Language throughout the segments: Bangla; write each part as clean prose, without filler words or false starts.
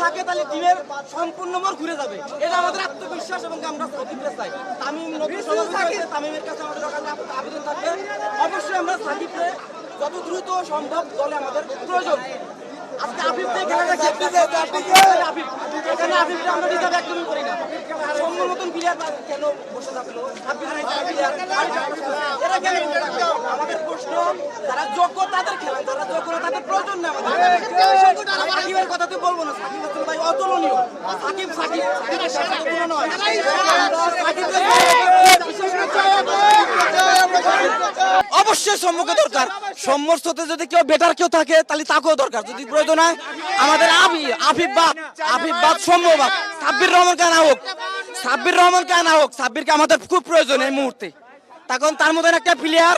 থাকে তাহলে টিমের সম্পূর্ণ মোড় ঘুরে যাবে, এটা আমাদের আত্মবিশ্বাস এবং আমরা সাকিবকে চাই। তামিম নতুন সভাপতি, তামিমের কাছে আমাদের আবেদন থাকবে, অবশ্যই আমরা সাকিবকে যত দ্রুত সম্ভব দলে আমাদের প্রয়োজন। আজকে আফিফ থেকে খেলাটা আফিফ এখানে আফিফকে আমরা রিজার্ভ একদমই করি না। সৌম্য নতুন প্লেয়ার কেন বসে থাকলো, এরা কেন আমাদের প্রশ্ন, যারা যোগ্য তাদের খেলান, যারা যোগ্য না তাদের প্রয়োজন নেই আমাদের। সাকিবের কথা তো বলবো না, সাকিব আসলে ভাই অতুলনীয়। সাকিব সাকিব নয়, অবশ্যই সম্মুখে দরকার। সম্মুখ হতে যদি কেউ বেটার কেউ থাকে তাহলে তাকেও দরকার। যদি প্রয়োজন হয় আমাদের আফিফ বাদ সম্ভব সাব্বির রহমান কেন হোক, সাব্বিরকে আমাদের খুব প্রয়োজন এই মুহূর্তে। তখন তার মধ্যে একটা প্লেয়ার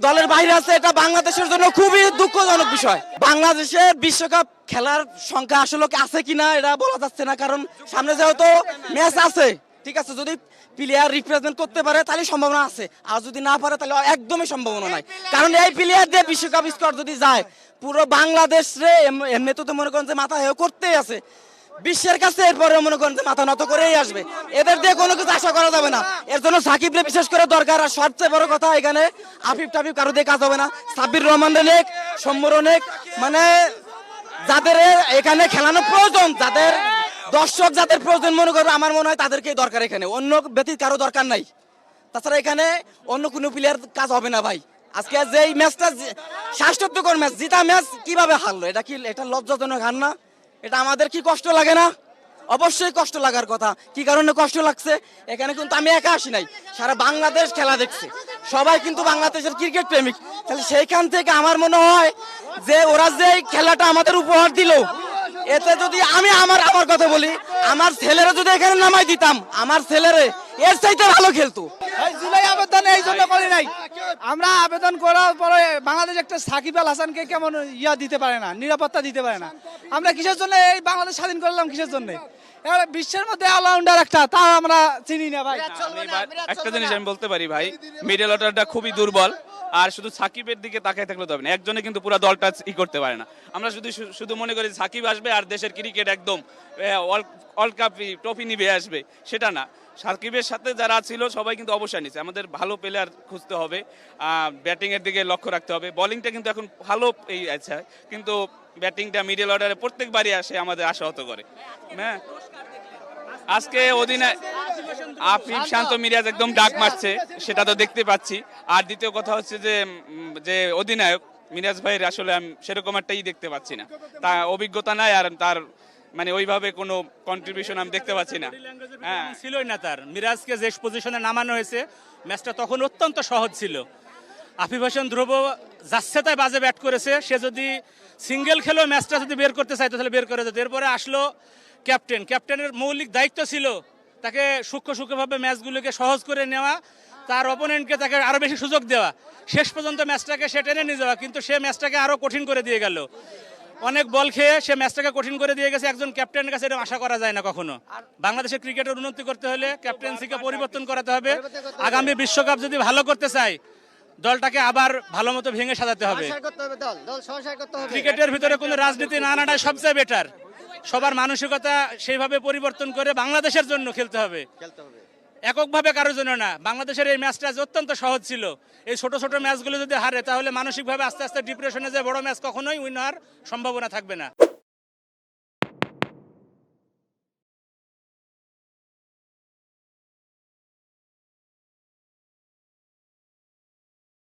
দলের বাইরে আছে, এটা বাংলাদেশের জন্য খুবই দুঃখজনক বিষয়। বাংলাদেশের বিশ্বকাপ খেলার সংখ্যা আসলে আছে কিনা এটা বলা যাচ্ছে না, কারণ সামনে যেহেতু ম্যাচ আছে, ঠিক আছে, যদি প্লেয়ার রিপ্রেজেন্ট করতে পারে তাহলে সম্ভাবনা আছে, আর যদি না পারে তাহলে একদমই সম্ভাবনা নাই। কারণ এই প্লেয়ার দিয়ে বিশ্বকাপ স্কোয়াড যদি যায়, পুরো বাংলাদেশে এমনিতে তো মনে করেন যে মাথা হেয় করতেই আছে বিশ্বের কাছে, এরপরে মনে করেন যে মাথা নত করেই আসবে। এদের দিয়ে কোনো কিছু আশা করা যাবে না। এর জন্য সাকিবরে বিশেষ করে দরকার। আর সবচেয়ে বড় কথা, এখানে আফিফ টাফিফ কারো দিয়ে কাজ হবে না। সাব্বির রহমান অনেক, সম্মর অনেক, মানে যাদের এখানে খেলানো প্রয়োজন, যাদের দর্শক যাদের প্রয়োজন মনে করবে, আমার মনে হয় তাদেরকেই দরকার। এখানে অন্য ব্যতীত কারো দরকার নাই। তাছাড়া এখানে অন্য কোনো প্লেয়ার কাজ হবে না ভাই। আজকে যে এই ম্যাচটা শ্বাসরুদ্ধকর ম্যাচ, জিতা ম্যাচ কিভাবে হারলো, এটা লজ্জাজনক হার না? এটা আমাদের কি কষ্ট লাগে না? অবশ্যই কষ্ট লাগার কথা। কি কারণে কষ্ট লাগছে? এখানে কিন্তু আমি একা আসি নাই, সারা বাংলাদেশ খেলা দেখছে, সবাই কিন্তু বাংলাদেশের ক্রিকেট প্রেমিক। তাহলে সেইখান থেকে আমার মনে হয় যে ওরা যে খেলাটা আমাদের উপহার দিল, এতে যদি আমি আমার কথা বলি, আমার ছেলেরা যদি এখানে নামাই দিতাম, আমার ছেলেরে এর চাইতে ভালো খেলতো। জুলাই আবেদন এই জন্য করি নাই, আমরা আবেদন করার পরে বাংলাদেশ একটা সাকিব আল হাসানকে কেমন দিতে পারে না, নিরাপত্তা দিতে পারে না। আমরা কিসের জন্য এই বাংলাদেশ স্বাধীন করলাম, কিসের জন্য? বিশ্বের মধ্যে অলরাউন্ডার একটা, তা আমরা চিনি না ভাই। একটা জিনিস আমি বলতে পারি ভাই, মিডল অর্ডারটা খুবই দুর্বল। আর শুধু সাকিবের দিকে তাকাই থাকলে তো হবে না, একজনে কিন্তু পুরো দলটা করতে পারে না। আমরা শুধু মনে করি সাকিব আসবে আর দেশের ক্রিকেট একদম ওয়ার্ল্ড কাপ ট্রফি নিবে আসবে, সেটা না। সাকিবের সাথে যারা ছিল সবাই কিন্তু অবশ্যই নিচ্ছে। আমাদের ভালো প্লেয়ার খুঁজতে হবে, ব্যাটিং এর দিকে লক্ষ্য রাখতে হবে। বোলিংটা কিন্তু এখন ভালো আছে, কিন্তু ব্যাটিংটা মিডল অর্ডারে প্রত্যেকবারই আসে, আমাদের আশাহত করে। হ্যাঁ, আজকে অধিনায়ক আফিফ শান্ত মিরাজ একদম ডাক মারছে, সেটা তো দেখতে পাচ্ছি। আর দ্বিতীয় কথা হচ্ছে যে অধিনায়ক মিরাজ ভাইয়ের আসলে আমি সেরকম একটাই দেখতে পাচ্ছি না, তার অভিজ্ঞতা নাই, আর তার মানে ওইভাবে কোনো কন্ট্রিবিউশন আমি দেখতে পাচ্ছি না। হ্যাঁ, ছিলই না তার। মিরাজকে যে পজিশনে নামানো হয়েছে, ম্যাচটা তখন অত্যন্ত সহজ ছিল। আফিফ হোসেন ধ্রুব যাচ্ছে তাই বাজে ব্যাট করেছে। সে যদি সিঙ্গেল খেলেও ম্যাচটা যদি বের করতে চাইতো তাহলে বের করে যেত। এরপরে আসলো ক্যাপ্টেনের মৌলিক দায়িত্ব ছিল তাকে সূক্ষ্মভাবে ম্যাচগুলোকে সহজ করে নেওয়া, তার অপোনেন্টকে তাকে আরো বেশি সুযোগ দেওয়া, শেষ পর্যন্ত ম্যাচটাকে সে টেনে নিয়ে যাওয়া। কিন্তু সে ম্যাচটাকে আরো কঠিন করে দিয়ে গেল, অনেক বল খেয়ে সে ম্যাচটাকে কঠিন করে দিয়ে গেছে। একজন ক্যাপ্টেনের কাছে এরকম আশা করা যায় না কখনো। বাংলাদেশের ক্রিকেটের উন্নতি করতে হলে ক্যাপ্টেন্সিকে পরিবর্তন করাতে হবে। আগামী বিশ্বকাপ যদি ভালো করতে চাই, দলটাকে আবার ভালো মতো ভেঙে সাজাতে হবে। ক্রিকেটের ভিতরে কোনো রাজনীতি না আনাটাই সবচেয়ে বেটার। সবার মানসিকতা সেইভাবে পরিবর্তন করে বাংলাদেশের জন্য খেলতে হবে, এককভাবে কারোর জন্য না। বাংলাদেশের এই ম্যাচটা অত্যন্ত সহজ ছিল। এই ছোট ছোট ম্যাচগুলো যদি হারে, তাহলে মানসিকভাবে আস্তে আস্তে ডিপ্রেশনে যে বড় ম্যাচ কখনোই উইন হওয়ার সম্ভাবনা থাকবে না।